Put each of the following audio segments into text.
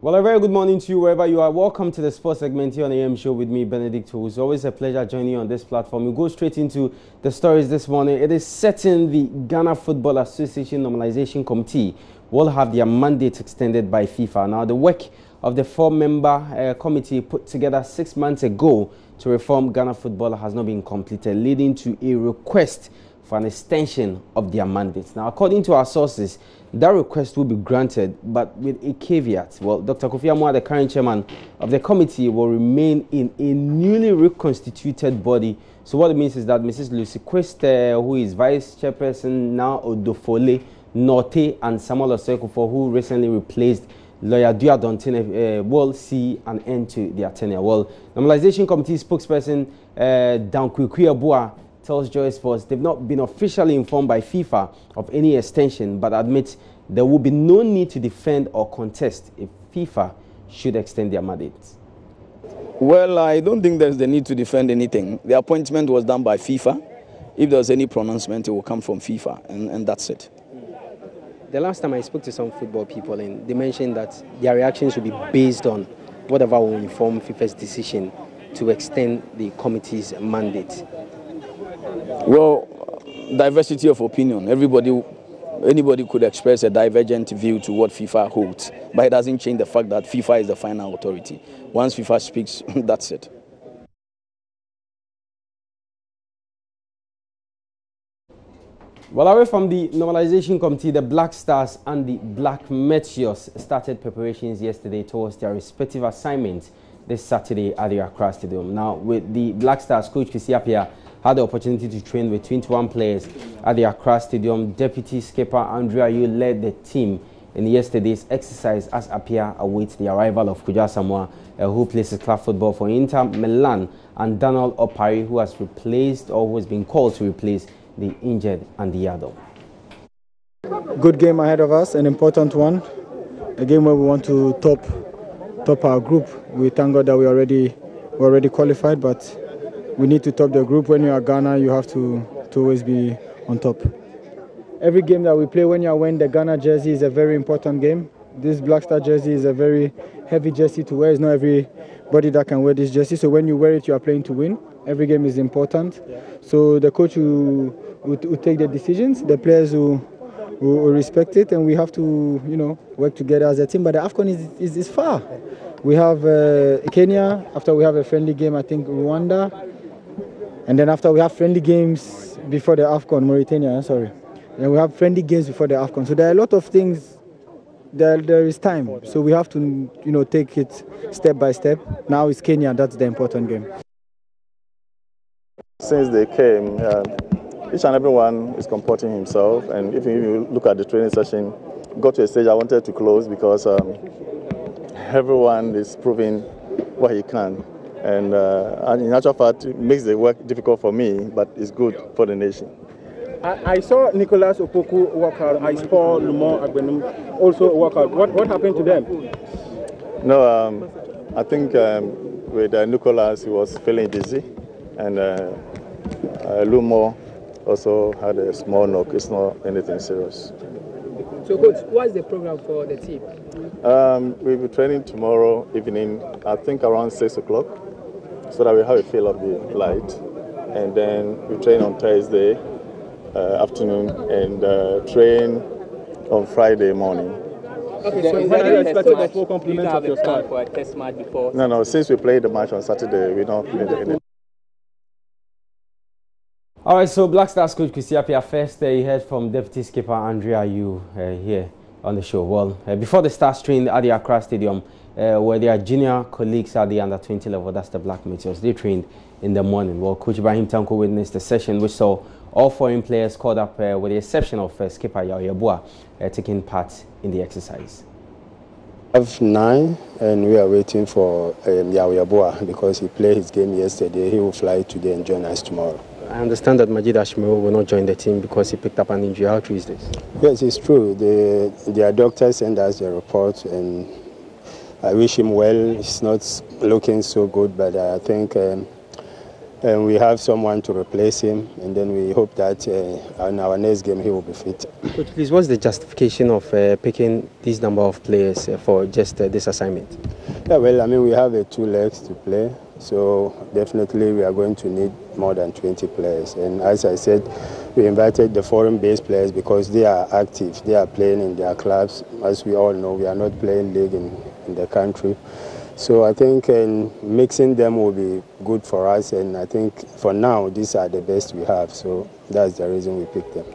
Well, a very good morning to you wherever you are. Welcome to the sports segment here on AM Show with me, Benedict. It's always a pleasure joining you on this platform. We go straight into the stories this morning. It is certain the Ghana Football Association Normalization Committee will have their mandate extended by FIFA. Now, the work of the four-member committee put together 6 months ago to reform Ghana football has not been completed, leading to a request for an extension of their mandates. Now, according to our sources, that request will be granted, but with a caveat. Well, Dr. Kofi Amoah, the current chairman of the committee, will remain in a newly reconstituted body. So what it means is that Mrs. Lucy Quest, who is vice chairperson now, Odofole, Norte, and Samuel Osekufo, who recently replaced Lawyer Dua Dontine, will see an end to their tenure. Well, Normalization Committee spokesperson Dankwi Abua tells Joy Sports they've not been officially informed by FIFA of any extension, but admits there will be no need to defend or contest if FIFA should extend their mandates. Well, I don't think there's the need to defend anything. The appointment was done by FIFA. If there's any pronouncement, it will come from FIFA, and that's it. The last time I spoke to some football people, and they mentioned that their reactions will be based on whatever will inform FIFA's decision to extend the committee's mandate. Well, diversity of opinion. Anybody could express a divergent view to what FIFA holds, but it doesn't change the fact that FIFA is the final authority. Once FIFA speaks, that's it. Well, away from the Normalization Committee, the Black Stars and the Black Meteors started preparations yesterday towards their respective assignments this Saturday at the Accra Stadium. Now, with the Black Stars, Coach Kwesi Appiah had the opportunity to train with 21 players at the Accra Stadium. Deputy skipper Andrea Yu led the team in yesterday's exercise as Appiah awaits the arrival of Kuja Samoa, who plays club football for Inter Milan, and Daniel Opari, who has replaced or who has been called to replace the injured and the other. Good game ahead of us, an important one. A game where we want to top our group. We thank God that we're already qualified, but we need to top the group. When you are Ghana, you have to always be on top. Every game that we play, when you are wearing the Ghana jersey, is a very important game. This Black Star jersey is a very heavy jersey to wear. It's not everybody that can wear this jersey. So when you wear it, you are playing to win. Every game is important. Yeah. So the coach will take the decisions. The players will respect it, and we have to work together as a team. But the AFCON is far. We have Kenya. After we have a friendly game, I think Rwanda. And then after we have friendly games before the AFCON, Mauritania, sorry. And we have friendly games before the AFCON. So there are a lot of things, there is time. So we have to, take it step by step. Now it's Kenya, that's the important game. Since they came, each and everyone is comporting himself. And if you look at the training session, got to a stage I wanted to close because everyone is proving what he can. And in actual fact, it makes the work difficult for me, but it's good for the nation. I saw Nicholas Opoku work out. I saw Lumon Agbenum also work out. What happened to them? No, I think with Nicholas, he was feeling dizzy. And Lumon also had a small knock. It's not anything serious. So, Coach, what's the program for the team? We'll be training tomorrow evening, I think around 6 o'clock, so that we have a feel of the light. And then we train on Thursday afternoon and train on Friday morning. Okay, so when are you expecting the full complement of your squad for a test match before? No, since we played the match on Saturday, we don't play the All right, so Black Stars coach Kwesi Appiah first. You heard from Deputy Skipper Andrea Yu here on the show. Well, before the Stars trained at the Accra Stadium, where their junior colleagues at the under-20 level, that's the Black Meteors, they trained in the morning. Well, Coach Ibrahim Tanko witnessed the session, which saw all foreign players called up, with the exception of skipper Yaoyebua taking part in the exercise. We have 9, and we are waiting for Yaoyebua because he played his game yesterday. He will fly today and join us tomorrow. I understand that Majid Ashmiro will not join the team because he picked up an injury. How true is this? Yes, it's true. Their doctor sent us the report, and I wish him well. It's not looking so good, but I think and we have someone to replace him, and then we hope that in our next game he will be fit. Coach, please, what's the justification of picking this number of players for just this assignment? Yeah, well, I mean, we have 2 legs to play, so definitely we are going to need more than 20 players. And as I said, we invited the foreign-based players because they are active, they are playing in their clubs. As we all know, we are not playing league in the country. So I think mixing them will be good for us, and I think for now these are the best we have, so that's the reason we picked them.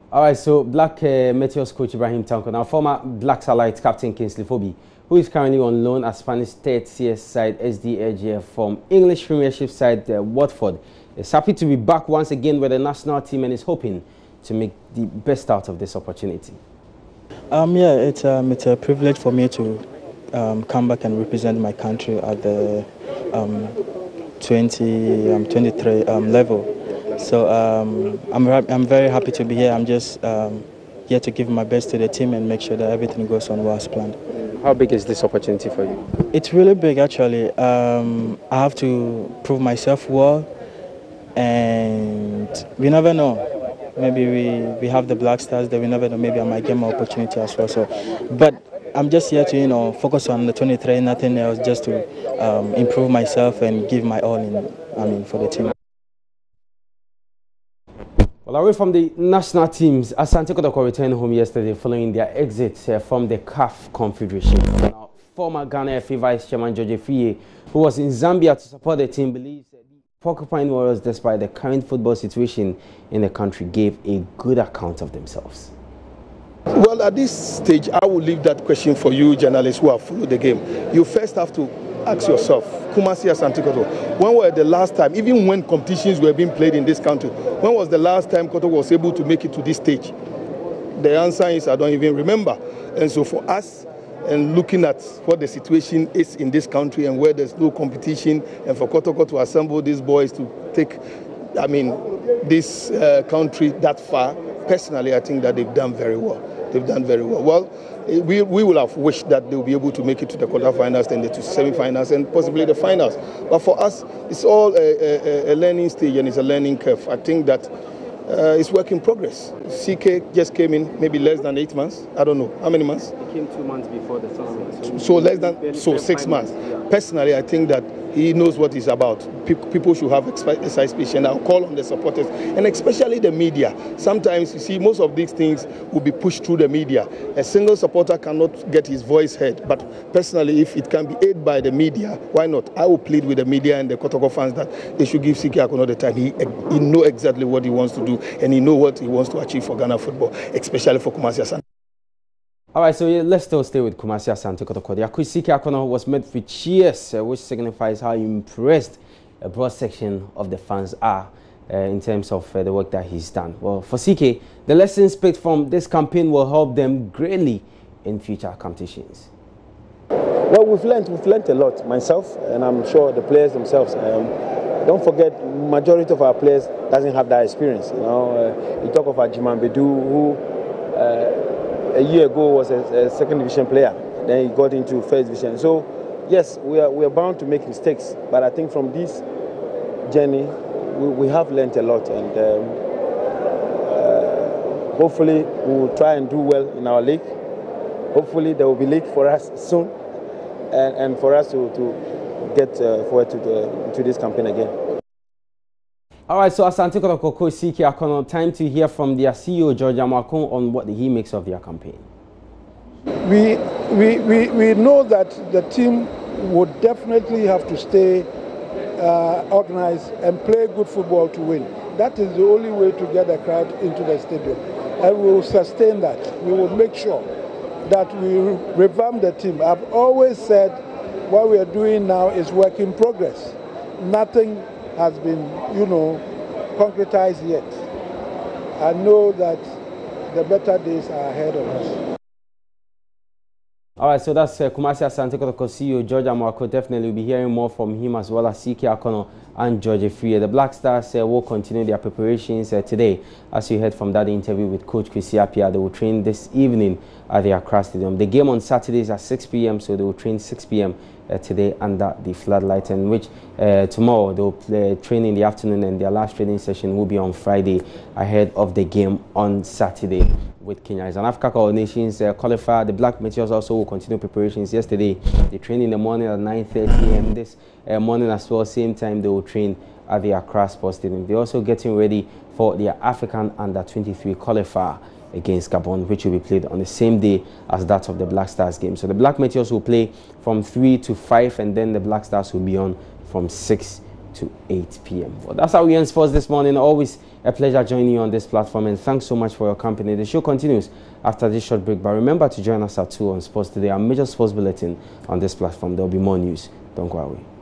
All right, so Black Meteors coach Ibrahim Tanko, now former Black Starlight captain Kingsley Fobi, who is currently on loan at Spanish third CS side SDAGF from English Premiership side Watford, is happy to be back once again with the national team and is hoping to make the best out of this opportunity. Yeah, it's a privilege for me to come back and represent my country at the 23 level. So I'm very happy to be here. I'm just here to give my best to the team and make sure that everything goes on well as planned. How big is this opportunity for you? It's really big, actually. I have to prove myself well, and we never know. Maybe we have the Black Stars that we never know. Maybe I might get my opportunity as well. So, but I'm just here to focus on the 23, nothing else, just to improve myself and give my all for the team. Well, away from the national teams, Asante Kotoko returned home yesterday following their exit from the CAF Confederation. Now, former Ghana FA Vice Chairman George Fiye, who was in Zambia to support the team, believes the Porcupine Warriors, despite the current football situation in the country, gave a good account of themselves. Well, at this stage, I will leave that question for you journalists who have followed the game. You first have to ask yourself, Kumasi Asante Kotoko, when was the last time, even when competitions were being played in this country, when was the last time Kotoko was able to make it to this stage? The answer is I don't even remember. And so for us, and looking at what the situation is in this country and where there's no competition, and for Kotoko to assemble these boys to take, this country that far, personally, I think that they've done very well. They've done very well. Well, we will have wished that they'll be able to make it to the quarterfinals and the semi-finals and possibly the finals. But for us, it's all a learning stage and it's a learning curve. I think that it's work in progress. CK just came in maybe less than 8 months. I don't know. How many months? He came 2 months before the tournament. So less than 6 months. Yeah. Personally, I think that he knows what he's about. People should have expectation. I'll call on the supporters and especially the media. Sometimes you see most of these things will be pushed through the media. A single supporter cannot get his voice heard. But personally, if it can be aided by the media, why not? I will plead with the media and the Kotoko fans that they should give CK Akono the time. He knows exactly what he wants to do and he knows what he wants to achieve for Ghana football, especially for Kumasi Asante. All right, so let's still stay with Kumasi Asante Kotoko. The CK Akono was met with cheers, which signifies how impressed a broad section of the fans are in terms of the work that he's done. Well, for CK, the lessons picked from this campaign will help them greatly in future competitions. Well, we've learned a lot, myself, and I'm sure the players themselves. Don't forget, majority of our players doesn't have that experience. You talk of Ajiman Bedu, who a year ago was a second division player. Then he got into first division. So, yes, we are bound to make mistakes. But I think from this journey, we have learned a lot, and hopefully we will try and do well in our league. Hopefully there will be league for us soon, and for us to get forward to this campaign again. All right, so Asante Kotoko, Coach CK Akono, time to hear from their CEO George Amakun on what he makes of their campaign. We know that the team would definitely have to stay organized and play good football to win. That is the only way to get the crowd into the stadium, and we will sustain that. We will make sure that we revamp the team. I've always said what we are doing now is work in progress. Nothing has been, concretized yet. I know that the better days are ahead of us. All right, so that's Kumasi Asante Kotoko CEO George Amwako. Definitely will be hearing more from him as well as CK Akono and George Efrie. The Black Stars will continue their preparations today. As you heard from that interview with Coach Kwesi Appiah, they will train this evening at the Accra Stadium. The game on Saturday is at 6 p.m., so they will train 6 p.m. Today under the floodlight, and which tomorrow they will train in the afternoon, and their last training session will be on Friday ahead of the game on Saturday with Kenya. It's an Africa Cup of Nations qualifier. The Black Meteors also will continue preparations. Yesterday, they trained in the morning at 9:30 a.m. This morning as well, same time they will train at the Accra Sports Stadium. They're also getting ready for their African Under-23 qualifier against Gabon, which will be played on the same day as that of the Black Stars game. So the Black Meteors will play from 3 to 5, and then the Black Stars will be on from 6 to 8 p.m. Well, that's how we end sports this morning. Always a pleasure joining you on this platform, and thanks so much for your company. The show continues after this short break, but remember to join us at 2 on Sports Today, our major sports bulletin on this platform. There will be more news. Don't go away.